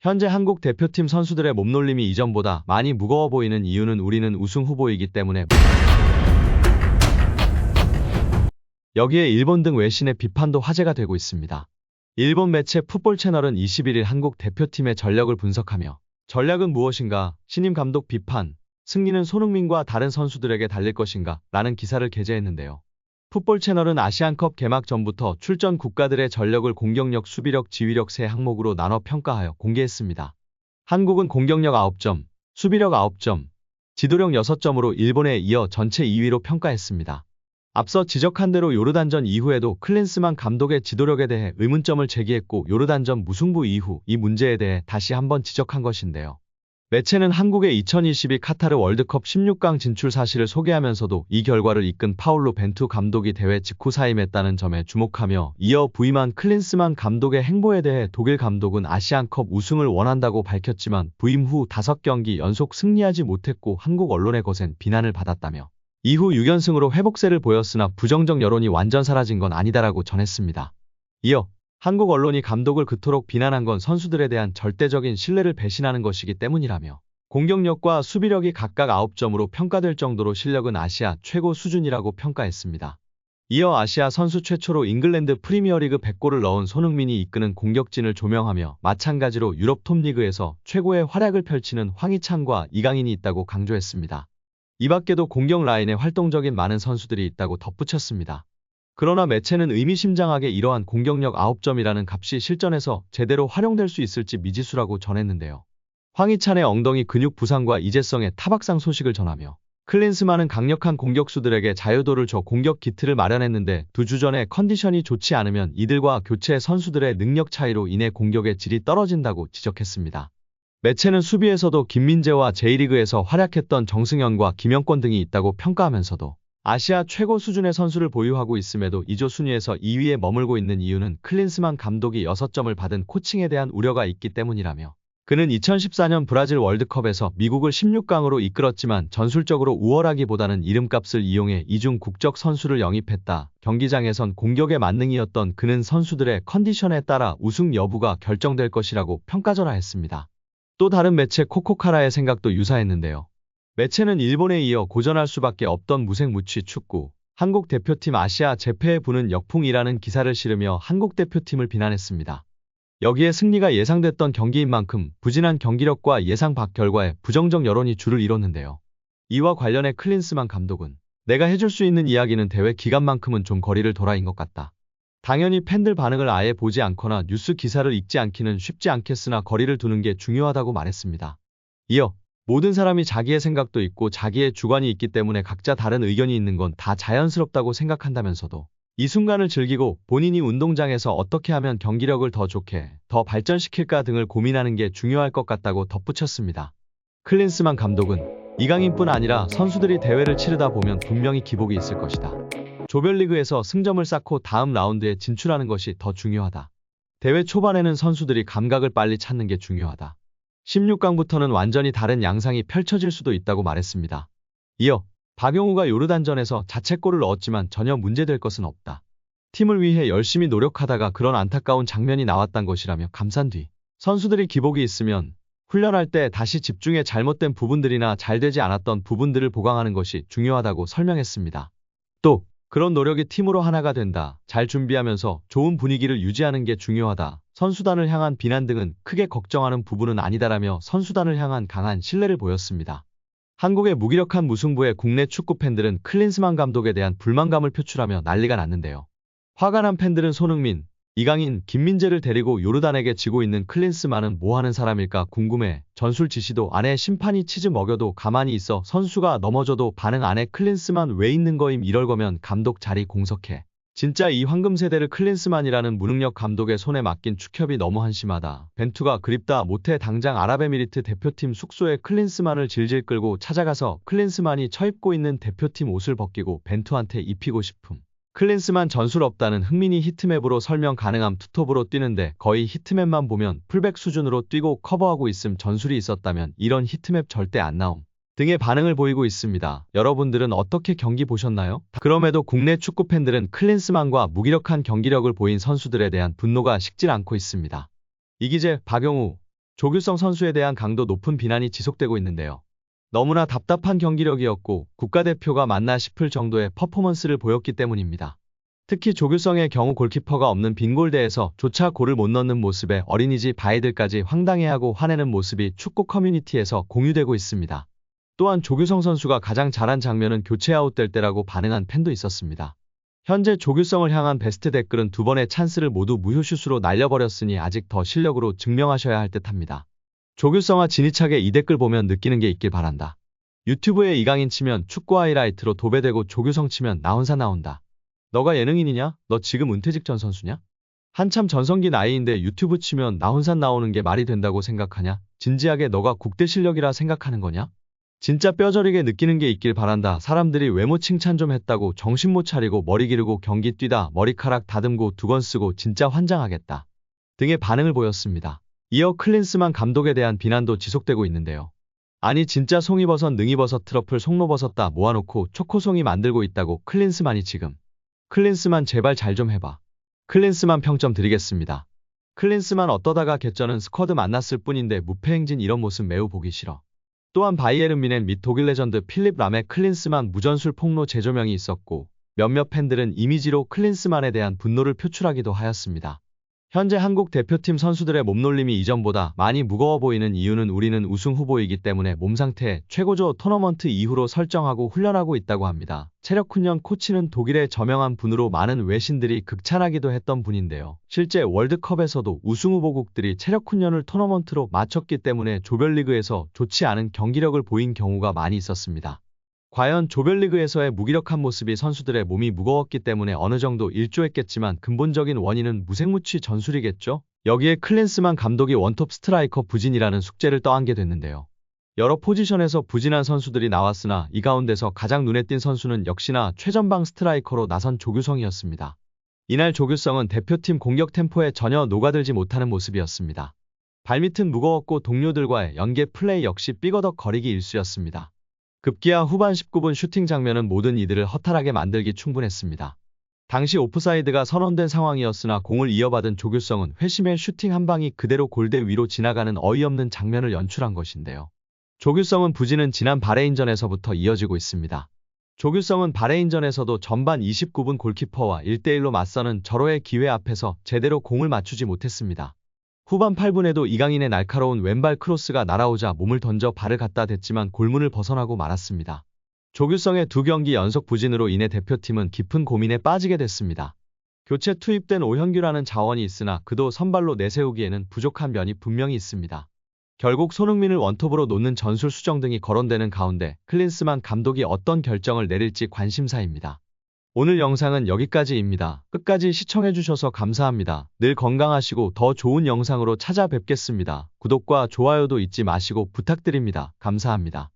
현재 한국 대표팀 선수들의 몸놀림이 이전보다 많이 무거워 보이는 이유는 우리는 우승 후보이기 때문에 여기에 일본 등 외신의 비판도 화제가 되고 있습니다. 일본 매체 풋볼 채널은 21일 한국 대표팀의 전력을 분석하며 전략은 무엇인가? 신임 감독 비판, 승리는 손흥민과 다른 선수들에게 달릴 것인가? 라는 기사를 게재했는데요. 풋볼 채널은 아시안컵 개막 전부터 출전 국가들의 전력을 공격력, 수비력, 지휘력 세 항목으로 나눠 평가하여 공개했습니다. 한국은 공격력 9점, 수비력 9점, 지도력 6점으로 일본에 이어 전체 2위로 평가했습니다. 앞서 지적한 대로 요르단전 이후에도 클린스만 감독의 지도력에 대해 의문점을 제기했고 요르단전 무승부 이후 이 문제에 대해 다시 한번 지적한 것인데요. 매체는 한국의 2022 카타르 월드컵 16강 진출 사실을 소개하면서도 이 결과를 이끈 파울로 벤투 감독이 대회 직후 사임했다는 점에 주목하며 이어 부임한 클린스만 감독의 행보에 대해 독일 감독은 아시안컵 우승을 원한다고 밝혔지만 부임 후 5경기 연속 승리하지 못했고 한국 언론의 거센 비난을 받았다며 이후 6연승으로 회복세를 보였으나 부정적 여론이 완전 사라진 건 아니다라고 전했습니다. 이어 한국 언론이 감독을 그토록 비난한 건 선수들에 대한 절대적인 신뢰를 배신하는 것이기 때문이라며 공격력과 수비력이 각각 9점으로 평가될 정도로 실력은 아시아 최고 수준이라고 평가했습니다. 이어 아시아 선수 최초로 잉글랜드 프리미어리그 100골을 넣은 손흥민이 이끄는 공격진을 조명하며 마찬가지로 유럽 톱리그에서 최고의 활약을 펼치는 황희찬과 이강인이 있다고 강조했습니다. 이 밖에도 공격 라인에 활동적인 많은 선수들이 있다고 덧붙였습니다. 그러나 매체는 의미심장하게 이러한 공격력 9점이라는 값이 실전에서 제대로 활용될 수 있을지 미지수라고 전했는데요. 황희찬의 엉덩이 근육 부상과 이재성의 타박상 소식을 전하며 클린스만은 강력한 공격수들에게 자유도를 줘 공격 기틀을 마련했는데 2주 전에 컨디션이 좋지 않으면 이들과 교체 선수들의 능력 차이로 인해 공격의 질이 떨어진다고 지적했습니다. 매체는 수비에서도 김민재와 J리그에서 활약했던 정승현과 김영권 등이 있다고 평가하면서도 아시아 최고 수준의 선수를 보유하고 있음에도 2조 순위에서 2위에 머물고 있는 이유는 클린스만 감독이 6점을 받은 코칭에 대한 우려가 있기 때문이라며 그는 2014년 브라질 월드컵에서 미국을 16강으로 이끌었지만 전술적으로 우월하기보다는 이름값을 이용해 이중 국적 선수를 영입했다. 경기장에선 공격의 만능이었던 그는 선수들의 컨디션에 따라 우승 여부가 결정될 것이라고 평가전화했습니다. 또 다른 매체 코코카라의 생각도 유사했는데요. 매체는 일본에 이어 고전할 수밖에 없던 무색무취 축구, 한국 대표팀 아시아 재패에 부는 역풍이라는 기사를 실으며 한국 대표팀을 비난했습니다. 여기에 승리가 예상됐던 경기인 만큼 부진한 경기력과 예상 밖 결과에 부정적 여론이 줄을 이뤘는데요. 이와 관련해 클린스만 감독은 내가 해줄 수 있는 이야기는 대회 기간만큼은 좀 거리를 둬라인 것 같다. 당연히 팬들 반응을 아예 보지 않거나 뉴스 기사를 읽지 않기는 쉽지 않겠으나 거리를 두는 게 중요하다고 말했습니다. 이어 모든 사람이 자기의 생각도 있고 자기의 주관이 있기 때문에 각자 다른 의견이 있는 건 다 자연스럽다고 생각한다면서도 이 순간을 즐기고 본인이 운동장에서 어떻게 하면 경기력을 더 좋게, 더 발전시킬까 등을 고민하는 게 중요할 것 같다고 덧붙였습니다. 클린스만 감독은 이강인뿐 아니라 선수들이 대회를 치르다 보면 분명히 기복이 있을 것이다. 조별리그에서 승점을 쌓고 다음 라운드에 진출하는 것이 더 중요하다. 대회 초반에는 선수들이 감각을 빨리 찾는 게 중요하다. 16강부터는 완전히 다른 양상이 펼쳐질 수도 있다고 말했습니다. 이어 박용우가 요르단전에서 자책골을 넣었지만 전혀 문제될 것은 없다. 팀을 위해 열심히 노력하다가 그런 안타까운 장면이 나왔단 것이라며 감싼 뒤 선수들이 기복이 있으면 훈련할 때 다시 집중해 잘못된 부분들이나 잘 되지 않았던 부분들을 보강하는 것이 중요하다고 설명했습니다. 또 그런 노력이 팀으로 하나가 된다. 잘 준비하면서 좋은 분위기를 유지하는 게 중요하다. 선수단을 향한 비난 등은 크게 걱정하는 부분은 아니다라며 선수단을 향한 강한 신뢰를 보였습니다. 한국의 무기력한 무승부에 국내 축구 팬들은 클린스만 감독에 대한 불만감을 표출하며 난리가 났는데요. 화가 난 팬들은 손흥민, 이강인, 김민재를 데리고 요르단에게 지고 있는 클린스만은 뭐하는 사람일까 궁금해. 전술 지시도 안 해. 심판이 치즈 먹여도 가만히 있어. 선수가 넘어져도 반응 안 해. 클린스만 왜 있는 거임. 이럴 거면 감독 자리 공석해. 진짜 이 황금세대를 클린스만이라는 무능력 감독의 손에 맡긴 축협이 너무 한심하다. 벤투가 그립다 못해 당장 아랍에미리트 대표팀 숙소에 클린스만을 질질 끌고 찾아가서 클린스만이 처입고 있는 대표팀 옷을 벗기고 벤투한테 입히고 싶음. 클린스만 전술 없다는 흥민이 히트맵으로 설명 가능함. 투톱으로 뛰는데 거의 히트맵만 보면 풀백 수준으로 뛰고 커버하고 있음. 전술이 있었다면 이런 히트맵 절대 안 나옴. 등의 반응을 보이고 있습니다. 여러분들은 어떻게 경기 보셨나요? 그럼에도 국내 축구 팬들은 클린스만과 무기력한 경기력을 보인 선수들에 대한 분노가 식질 않고 있습니다. 이기재, 박용우, 조규성 선수에 대한 강도 높은 비난이 지속되고 있는데요. 너무나 답답한 경기력이었고 국가대표가 맞나 싶을 정도의 퍼포먼스를 보였기 때문입니다. 특히 조규성의 경우 골키퍼가 없는 빈골대에서 조차 골을 못 넣는 모습에 어린이집 아이들까지 황당해하고 화내는 모습이 축구 커뮤니티에서 공유되고 있습니다. 또한 조규성 선수가 가장 잘한 장면은 교체 아웃될 때라고 반응한 팬도 있었습니다. 현재 조규성을 향한 베스트 댓글은 2번의 찬스를 모두 무효슛으로 날려버렸으니 아직 더 실력으로 증명하셔야 할 듯합니다. 조규성아 진희차게 이 댓글 보면 느끼는 게 있길 바란다. 유튜브에 이강인 치면 축구 하이라이트로 도배되고 조규성 치면 나 혼자 나온다. 너가 예능인이냐? 너 지금 은퇴 직전 선수냐? 한참 전성기 나이인데 유튜브 치면 나 혼자 나오는 게 말이 된다고 생각하냐? 진지하게 너가 국대 실력이라 생각하는 거냐? 진짜 뼈저리게 느끼는 게 있길 바란다. 사람들이 외모 칭찬 좀 했다고 정신 못 차리고 머리 기르고 경기 뛰다 머리카락 다듬고 두건 쓰고 진짜 환장하겠다. 등의 반응을 보였습니다. 이어 클린스만 감독에 대한 비난도 지속되고 있는데요. 아니 진짜 송이버섯 능이버섯 트러플 송로버섯 다 모아놓고 초코송이 만들고 있다고 클린스만이 지금. 클린스만 제발 잘 좀 해봐. 클린스만 평점 드리겠습니다. 클린스만 어떠다가 개쩌는 스쿼드 만났을 뿐인데 무패행진 이런 모습 매우 보기 싫어. 또한 바이에른 뮌헨 및 독일 레전드 필립 람의 클린스만 무전술 폭로 재조명이 있었고 몇몇 팬들은 이미지로 클린스만에 대한 분노를 표출하기도 하였습니다. 현재 한국 대표팀 선수들의 몸놀림이 이전보다 많이 무거워 보이는 이유는 우리는 우승 후보이기 때문에 몸 상태 최고조 토너먼트 이후로 설정하고 훈련하고 있다고 합니다. 체력훈련 코치는 독일의 저명한 분으로 많은 외신들이 극찬하기도 했던 분인데요. 실제 월드컵에서도 우승 후보국들이 체력훈련을 토너먼트로 마쳤기 때문에 조별리그에서 좋지 않은 경기력을 보인 경우가 많이 있었습니다. 과연 조별리그에서의 무기력한 모습이 선수들의 몸이 무거웠기 때문에 어느 정도 일조했겠지만 근본적인 원인은 무색무취 전술이겠죠? 여기에 클린스만 감독이 원톱 스트라이커 부진이라는 숙제를 떠안게 됐는데요. 여러 포지션에서 부진한 선수들이 나왔으나 이 가운데서 가장 눈에 띈 선수는 역시나 최전방 스트라이커로 나선 조규성이었습니다. 이날 조규성은 대표팀 공격 템포에 전혀 녹아들지 못하는 모습이었습니다. 발밑은 무거웠고 동료들과의 연계 플레이 역시 삐거덕 거리기 일쑤였습니다. 급기야 후반 19분 슈팅 장면은 모든 이들을 허탈하게 만들기 충분했습니다. 당시 오프사이드가 선언된 상황이었으나 공을 이어받은 조규성은 회심의 슈팅 한 방이 그대로 골대 위로 지나가는 어이없는 장면을 연출한 것인데요. 조규성은 부진은 지난 바레인전에서부터 이어지고 있습니다. 조규성은 바레인전에서도 전반 29분 골키퍼와 1대1로 맞서는 절호의 기회 앞에서 제대로 공을 맞추지 못했습니다. 후반 8분에도 이강인의 날카로운 왼발 크로스가 날아오자 몸을 던져 발을 갖다 댔지만 골문을 벗어나고 말았습니다. 조규성의 2경기 연속 부진으로 인해 대표팀은 깊은 고민에 빠지게 됐습니다. 교체 투입된 오현규라는 자원이 있으나 그도 선발로 내세우기에는 부족한 면이 분명히 있습니다. 결국 손흥민을 원톱으로 놓는 전술 수정 등이 거론되는 가운데 클린스만 감독이 어떤 결정을 내릴지 관심사입니다. 오늘 영상은 여기까지입니다. 끝까지 시청해주셔서 감사합니다. 늘 건강하시고 더 좋은 영상으로 찾아뵙겠습니다. 구독과 좋아요도 잊지 마시고 부탁드립니다. 감사합니다.